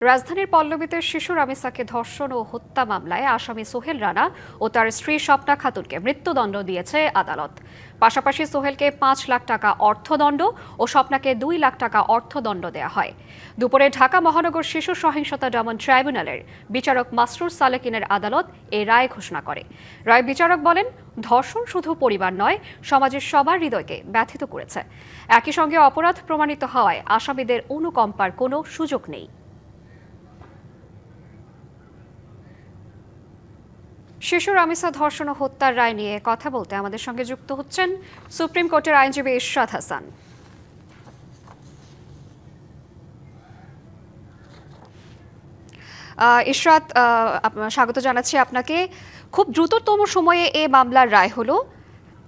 রাজধানীর পল্লবীতে শিশু রামিসাকে ধর্ষণ ও হত্যা মামলায় আসামি সোহেল রানা ও তার স্ত্রী স্বপ্না খাতুনকে মৃত্যুদণ্ড দিয়েছে আদালত। পাশাপাশি সোহেলকে ৫ লাখ টাকা অর্থদণ্ড ও স্বপ্নাকে ২ লাখ টাকা অর্থদণ্ড দেওয়া হয়। দুপুরে ঢাকা মহানগর শিশু সহিংসতা দমন ট্রাইব্যুনালের বিচারক মাসরুর সালেকিনের আদালত এ রায় ঘোষণা করে। রায় বিচারক বলেন, ধর্ষণ শুধু পরিবার নয়, সমাজের সবার হৃদয়কে ব্যথিত করেছে। একই সঙ্গে অপরাধ প্রমাণিত হওয়ায় আসামিদের অনুকম্পার কোনো সুযোগ নেই। শিশু রামিসা ধর্ষণ ও হত্যার রায় নিয়ে কথা বলতে আমাদের সঙ্গে যুক্ত হচ্ছেন সুপ্রিম কোর্টের আইনজীবী ইশরাত হাসান। ইশরাত, স্বাগত জানাচ্ছি আপনাকে। খুব দ্রুততম সময়ে এ মামলার রায় হলো।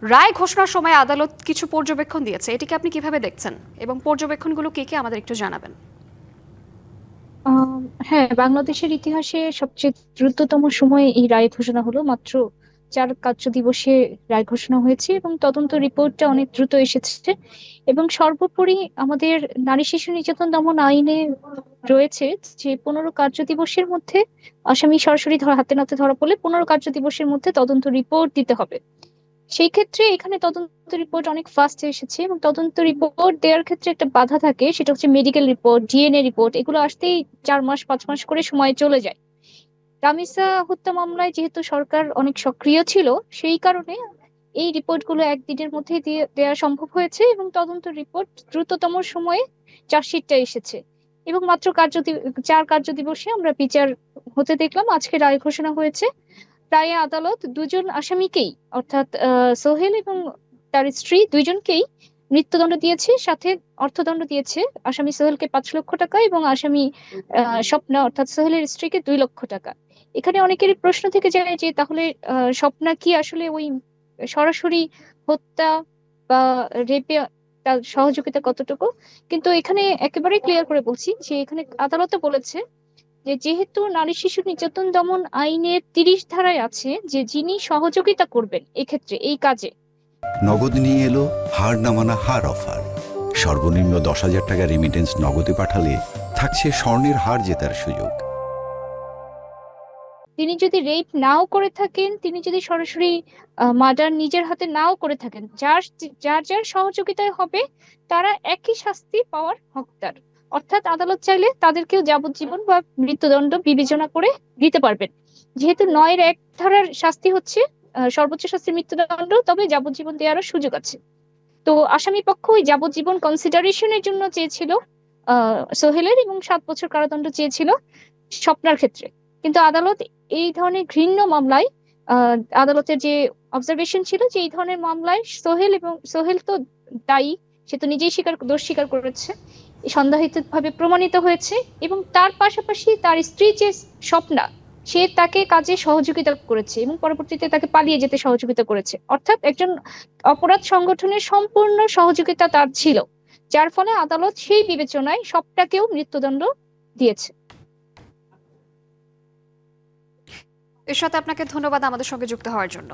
রায় ঘোষণার সময় আদালত কিছু পর্যবেক্ষণ দিয়েছে, এটিকে আপনি কিভাবে দেখছেন এবং পর্যবেক্ষণগুলো কি কি আমাদের একটু জানাবেন। হ্যাঁ, বাংলাদেশের ইতিহাসে সবচেয়ে দ্রুততম সময়ে এই রায় ঘোষণা হলো। মাত্র 4 কার্য দিবসে রায় ঘোষণা হয়েছে এবং তদন্ত রিপোর্টটা অনেক দ্রুত এসেছে। এবং সর্বোপরি আমাদের নারী শিশু নির্যাতন দমন আইনে রয়েছে যে 15 কার্য দিবসের মধ্যে আসামি সরাসরি হাতে নাতে ধরা পড়লে 15 কার্য দিবসের মধ্যে তদন্ত রিপোর্ট দিতে হবে। সেই ক্ষেত্রে এখানে তদন্ত রিপোর্ট অনেক ফাস্ট এসেছে এবং তদন্ত রিপোর্ট দেওয়ার ক্ষেত্রে একটা বাধা থাকে, সেটা হচ্ছে মেডিকেল রিপোর্ট, ডিএনএ রিপোর্ট, এগুলো আসতেই 4 মাস 5 মাস করে সময় চলে যায়। রামিসা হত্যা মামলায় যেহেতু সরকার অনেক সক্রিয় ছিল, সেই কারণে এই রিপোর্টগুলো একদিনের মধ্যে দিয়ে দেওয়া সম্ভব হয়েছে এবং তদন্ত রিপোর্ট দ্রুততম সময়ে চার্জশিটটা এসেছে। এবং মাত্র 4 কার্য দিবসে আমরা বিচার হতে দেখলাম। আজকে রায় ঘোষণা হয়েছে। রায়ে আদালত দুজন আসামিকেই, অর্থাৎ সোহেল এবং তার স্ত্রী দুইজনকেই মৃত্যুদণ্ড দিয়েছে, সাথে অর্থদণ্ড দিয়েছে। আসামি সোহেলকে 5 লক্ষ টাকা এবং আসামি স্বপ্না অর্থাৎ সোহেলের স্ত্রীকে 2 লক্ষ টাকা। এখানে অনেকেরই প্রশ্ন থেকে যায় যে তাহলে স্বপ্না কি আসলে ওই সরাসরি হত্যা বা রেপে তার সহযোগিতা কতটুকু? কিন্তু এখানে একেবারে ক্লিয়ার করে বলছি যে এখানে আদালতে বলেছে যে যেহেতু নারী শিশু নির্যাতন দমন আইনের 30 ধারায় আছে যে যিনি সহযোগিতা করবেন এক্ষেত্রে এই কাজে। নগদ নিয়ে এলো হার না মানা হার অফার। সর্বনিম্ন 10,000 টাকা রেমিটেন্স নগদে পাঠালে থাকছে স্বর্ণের হার জেতার সুযোগ। তিনি যদি রেপ নাও করে থাকেন, তিনি যদি সরাসরি মার্ডার নিজের হাতে নাও করে থাকেন, যার যার যার সহযোগিতায় হবে তারা একই শাস্তি পাওয়ার হকদার। অর্থাৎ আদালত চাইলে তাদেরকেও যাবজ্জীবন বা মৃত্যুদণ্ড বিবেচনা করে দিতে পারবেন। যেহেতু 9-এর 1 ধারার শাস্তি হচ্ছে সর্বোচ্চ শাস্তি মৃত্যুদণ্ড, তবে যাবজ্জীবন দেওয়ারও সুযোগ আছে। তো আসামি পক্ষ ওই যাবজ্জীবন কনসিডারেশনের জন্য চেয়েছিল সোহেলের, এবং 7 বছর কারাদণ্ড চেয়েছিল স্বপ্নার ক্ষেত্রে। কিন্তু আদালত এই ধরনের ঘৃণ্য মামলায়, আদালতের যে অবজারভেশন ছিল যে এই ধরনের মামলায় সোহেল তো দায়ী, সে তো নিজেই দোষ স্বীকার করেছে, সন্দেহিত ভাবে প্রমাণিত হয়েছে। এবং তার পাশাপাশি তার স্ত্রী যে স্বপ্না, সে তাকে কাজে সহযোগিতা করেছে এবং পরবর্তীতে তাকে পালিয়ে যেতে সহযোগিতা করেছে। অর্থাৎ একজন অপরাধ সংগঠনের সম্পূর্ণ সহযোগিতা তার ছিল, যার ফলে আদালত সেই বিবেচনায় সবটাকেও মৃত্যুদণ্ড দিয়েছে। এর সাথে আপনাকে ধন্যবাদ আমাদের সঙ্গে যুক্ত হওয়ার জন্য।